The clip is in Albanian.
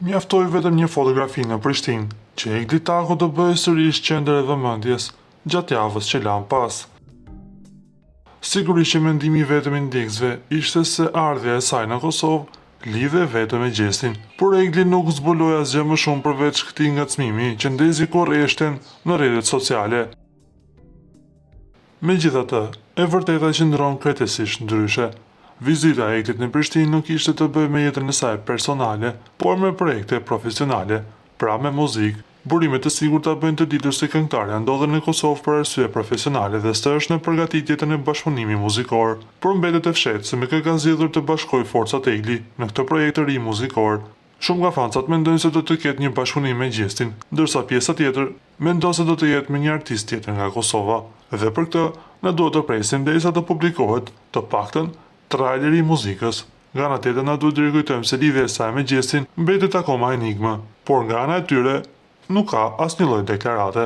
Mjaftoi vetëm një fotografi në Prishtinë, që Egli Taku të bëhej sërish qendër e vëmendjes gjatë javës që lan pas. Sigurisht që mendimi i vetëm i ndjekësve ishte se ardhja e saj në Kosovë lidhe vetëm me gjestin, por Egli nuk zbuloi asgjë më shumë përveç këtij ngacmimi që ndezi korreshten në rrjetet sociale. Megjithatë, e vërteta qëndron krejtësisht ndryshe. Vizita e Eglit në Prishtinë nuk ishte të bëjë me jetën e saj personale, por me projekte profesionale, pra me muzikë. Burimet të sigurta bëjnë të ditur se këngëtarja ndodhet në Kosovë për arsye profesionale dhe së është në përgatitje në bashkëpunimi muzikor, por mbetet e fshehtë se me kë ka zgjedhur të bashkojë forcat Egli në këtë projekt të ri muzikor. Shumë nga fancat mendojnë se do të ketë një bashkëpunim me Gjestin, ndërsa pjesa tjetër mendon se do të jetë me një artist tjetër nga Kosova. Dhe për këtë, ne duhet të presim derisa të publikohet, të paktën, traileri i muzikës. Nga ana tjetër na duhet të rikujtojmë se lidhja e saj me Gjestin mbetet akoma enigmë, por nga ana e tyre nuk ka asnjë lloj deklarate.